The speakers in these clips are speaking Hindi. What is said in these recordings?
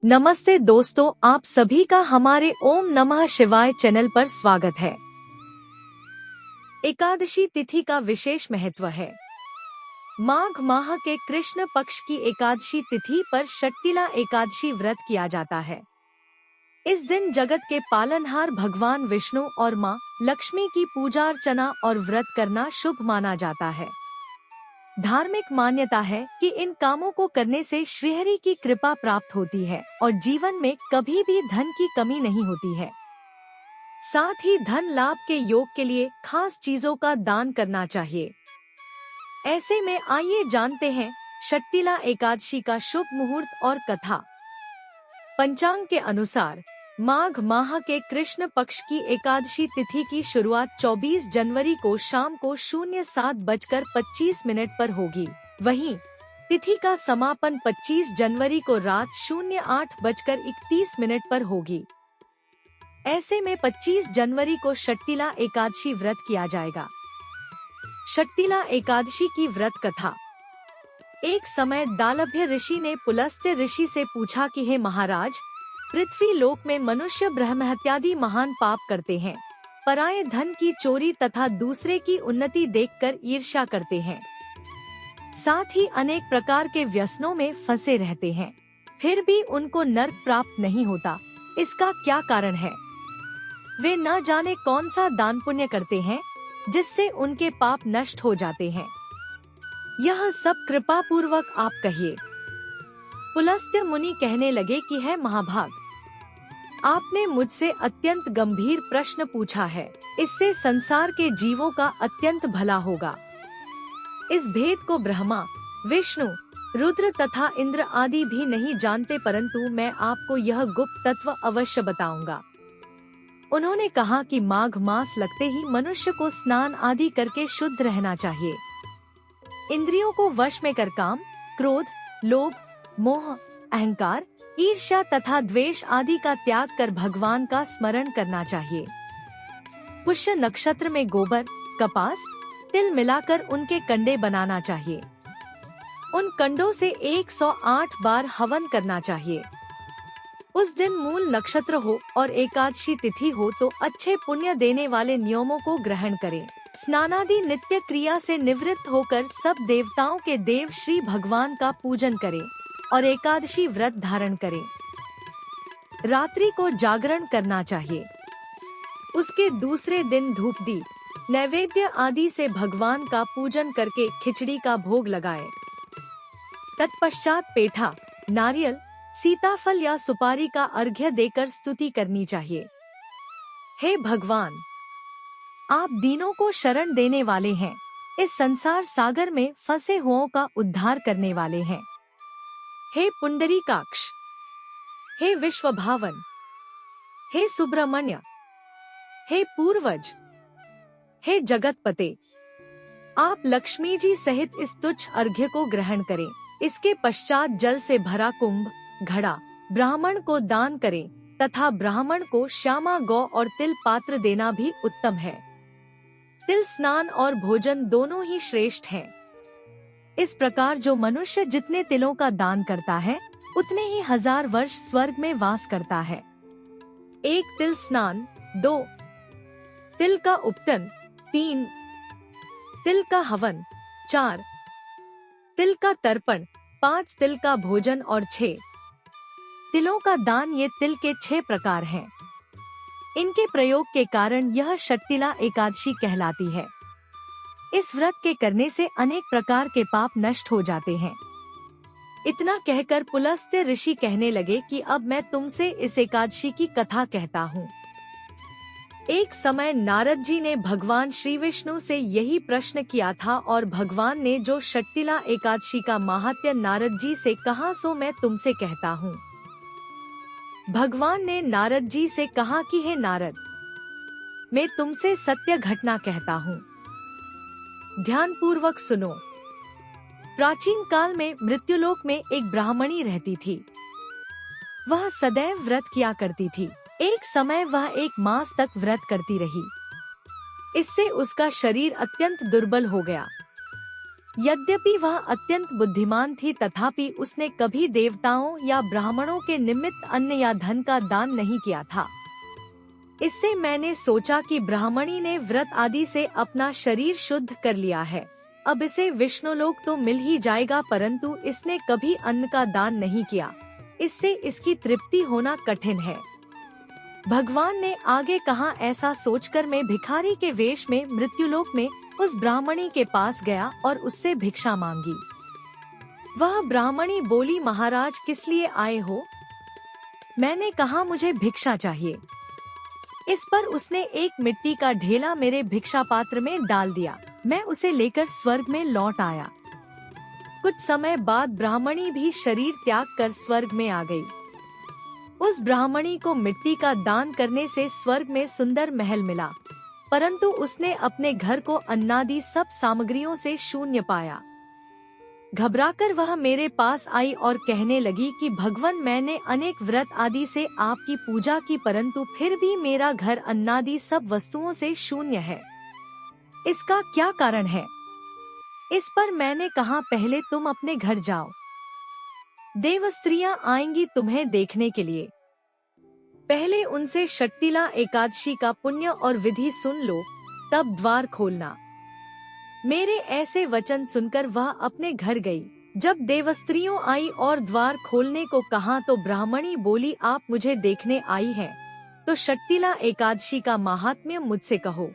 नमस्ते दोस्तों, आप सभी का हमारे ओम नमः शिवाय चैनल पर स्वागत है। एकादशी तिथि का विशेष महत्व है। माघ माह के कृष्ण पक्ष की एकादशी तिथि पर षट्तिला एकादशी व्रत किया जाता है। इस दिन जगत के पालनहार भगवान विष्णु और मां लक्ष्मी की पूजा अर्चना और व्रत करना शुभ माना जाता है। धार्मिक मान्यता है कि इन कामों को करने से श्रीहरि की कृपा प्राप्त होती है और जीवन में कभी भी धन की कमी नहीं होती है। साथ ही धन लाभ के योग के लिए खास चीजों का दान करना चाहिए। ऐसे में आइए जानते हैं षट्तिला एकादशी का शुभ मुहूर्त और कथा। पंचांग के अनुसार माघ माह के कृष्ण पक्ष की एकादशी तिथि की शुरुआत 24 जनवरी को शाम को 07:25 पर होगी। वहीं तिथि का समापन 25 जनवरी को रात 08:31 पर होगी। ऐसे में 25 जनवरी को षट्तिला एकादशी व्रत किया जाएगा। षट्तिला एकादशी की व्रत कथा। एक समय दालभ्य ऋषि ने पुलस्त्य ऋषि से पूछा कि हे महाराज, पृथ्वी लोक में मनुष्य ब्रह्महत्यादि महान पाप करते हैं, पराये धन की चोरी तथा दूसरे की उन्नति देखकर ईर्ष्या करते हैं, साथ ही अनेक प्रकार के व्यसनों में फंसे रहते हैं, फिर भी उनको नर्क प्राप्त नहीं होता। इसका क्या कारण है? वे न जाने कौन सा दान पुण्य करते हैं जिससे उनके पाप नष्ट हो जाते हैं। यह सब कृपा पूर्वक आप कहिए। पुलस्त्य मुनि कहने लगे कि है महाभाग, आपने मुझसे अत्यंत गंभीर प्रश्न पूछा है। इससे संसार के जीवों का अत्यंत भला होगा। इस भेद को ब्रह्मा, विष्णु, रुद्र तथा इंद्र आदि भी नहीं जानते, परंतु मैं आपको यह गुप्त तत्व अवश्य बताऊंगा। उन्होंने कहा कि माघ मास लगते ही मनुष्य को स्नान आदि करके शुद्ध रहना चाहिए। इंद्रियों को वश में कर काम, क्रोध, लोभ, मोह, अहंकार, ईर्ष्या तथा द्वेष आदि का त्याग कर भगवान का स्मरण करना चाहिए। पुष्य नक्षत्र में गोबर, कपास, तिल मिलाकर उनके कंडे बनाना चाहिए। उन कंडों से 108 बार हवन करना चाहिए। उस दिन मूल नक्षत्र हो और एकादशी तिथि हो तो अच्छे पुण्य देने वाले नियमों को ग्रहण करें। स्नानादि नित्य क्रिया से निवृत्त होकर सब देवताओं के देव श्री भगवान का पूजन करें और एकादशी व्रत धारण करें। रात्रि को जागरण करना चाहिए। उसके दूसरे दिन धूप दीप, नैवेद्य आदि से भगवान का पूजन करके खिचड़ी का भोग लगाए। तत्पश्चात पेठा, नारियल, सीताफल या सुपारी का अर्घ्य देकर स्तुति करनी चाहिए। हे भगवान, आप दीनों को शरण देने वाले हैं, इस संसार सागर में फंसे हुओं का उद्धार करने वाले हैं। हे पुंडरीकाक्ष, हे विश्वभावन, हे सुब्रमण्य, हे पूर्वज, हे जगतपते, आप लक्ष्मी जी सहित इस तुच्छ अर्घ्य को ग्रहण करें। इसके पश्चात जल से भरा कुंभ, घड़ा ब्राह्मण को दान करें तथा ब्राह्मण को श्यामा गौ और तिल पात्र देना भी उत्तम है। तिल स्नान और भोजन दोनों ही श्रेष्ठ हैं। इस प्रकार जो मनुष्य जितने तिलों का दान करता है उतने ही 1000 वर्ष स्वर्ग में वास करता है। 1 तिल स्नान, 2 तिल का उपटन, 3 तिल का हवन, 4 तिल का तर्पण, 5 तिल का भोजन और 6 तिलों का दान। ये तिल के 6 प्रकार हैं। इनके प्रयोग के कारण यह षट्तिला एकादशी कहलाती है। इस व्रत के करने से अनेक प्रकार के पाप नष्ट हो जाते हैं। इतना कहकर पुलस्त्य ऋषि कहने लगे कि अब मैं तुमसे इस एकादशी की कथा कहता हूँ। एक समय नारद जी ने भगवान श्री विष्णु से यही प्रश्न किया था और भगवान ने जो षट्तिला एकादशी का महात्म्य नारद जी से कहा सो मैं तुमसे कहता हूँ। भगवान ने नारद जी से कहा कि हे नारद, मैं तुमसे सत्य घटना कहता हूँ, ध्यान पूर्वक सुनो। प्राचीन काल में मृत्युलोक में एक ब्राह्मणी रहती थी। वह सदैव व्रत किया करती थी। एक समय वह 1 मास तक व्रत करती रही। इससे उसका शरीर अत्यंत दुर्बल हो गया। यद्यपि वह अत्यंत बुद्धिमान थी, तथापि उसने कभी देवताओं या ब्राह्मणों के निमित्त अन्न या धन का दान नहीं किया था। इससे मैंने सोचा कि ब्राह्मणी ने व्रत आदि से अपना शरीर शुद्ध कर लिया है, अब इसे विष्णुलोक तो मिल ही जाएगा, परंतु इसने कभी अन्न का दान नहीं किया, इससे इसकी तृप्ति होना कठिन है। भगवान ने आगे कहा, ऐसा सोचकर मैं भिखारी के वेश में मृत्युलोक में उस ब्राह्मणी के पास गया और उससे भिक्षा मांगी। वह ब्राह्मणी बोली, महाराज किस लिए आए हो? मैंने कहा, मुझे भिक्षा चाहिए। इस पर उसने एक मिट्टी का ढेला मेरे भिक्षा पात्र में डाल दिया। मैं उसे लेकर स्वर्ग में लौट आया। कुछ समय बाद ब्राह्मणी भी शरीर त्याग कर स्वर्ग में आ गई। उस ब्राह्मणी को मिट्टी का दान करने से स्वर्ग में सुंदर महल मिला, परंतु उसने अपने घर को अन्नादि सब सामग्रियों से शून्य पाया। घबराकर वह मेरे पास आई और कहने लगी कि भगवान, मैंने अनेक व्रत आदि से आपकी पूजा की, परंतु फिर भी मेरा घर अन्नादि सब वस्तुओं से शून्य है, इसका क्या कारण है? इस पर मैंने कहा, पहले तुम अपने घर जाओ, देवस्त्रियां आएंगी तुम्हें देखने के लिए। पहले उनसे षट्टिला एकादशी का पुण्य और विधि सुन लो, तब द्वार खोलना। मेरे ऐसे वचन सुनकर वह अपने घर गई। जब देवस्त्रियों आई और द्वार खोलने को कहा तो ब्राह्मणी बोली, आप मुझे देखने आई हैं, तो षट्टिला एकादशी का महात्म्य मुझसे कहो।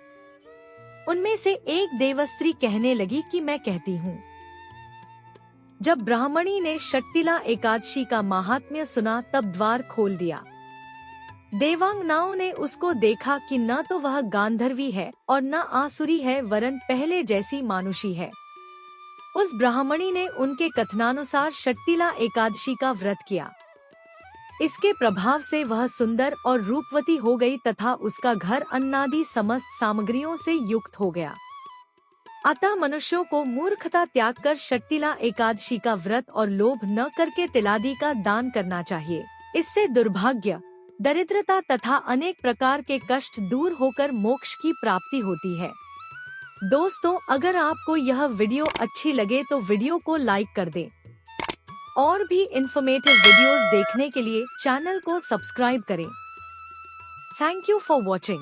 उनमें से एक देवस्त्री कहने लगी कि मैं कहती हूँ। जब ब्राह्मणी ने षट्टिला एकादशी का महात्म्य सुना तब द्वार खोल दिया। देवांगनाओं ने उसको देखा कि न तो वह गांधर्वी है और न आसुरी है, वरन पहले जैसी मानुषी है। उस ब्राह्मणी ने उनके कथनानुसार षट्टिला एकादशी का व्रत किया। इसके प्रभाव से वह सुंदर और रूपवती हो गई तथा उसका घर अन्नादि समस्त सामग्रियों से युक्त हो गया। अतः मनुष्यों को मूर्खता त्याग कर षट्टिला एकादशी का व्रत और लोभ न करके तिलादि का दान करना चाहिए। इससे दुर्भाग्य, दरिद्रता तथा अनेक प्रकार के कष्ट दूर होकर मोक्ष की प्राप्ति होती है। दोस्तों, अगर आपको यह वीडियो अच्छी लगे तो वीडियो को लाइक कर दें। और भी इन्फॉर्मेटिव वीडियोस देखने के लिए चैनल को सब्सक्राइब करें। Thank you for watching.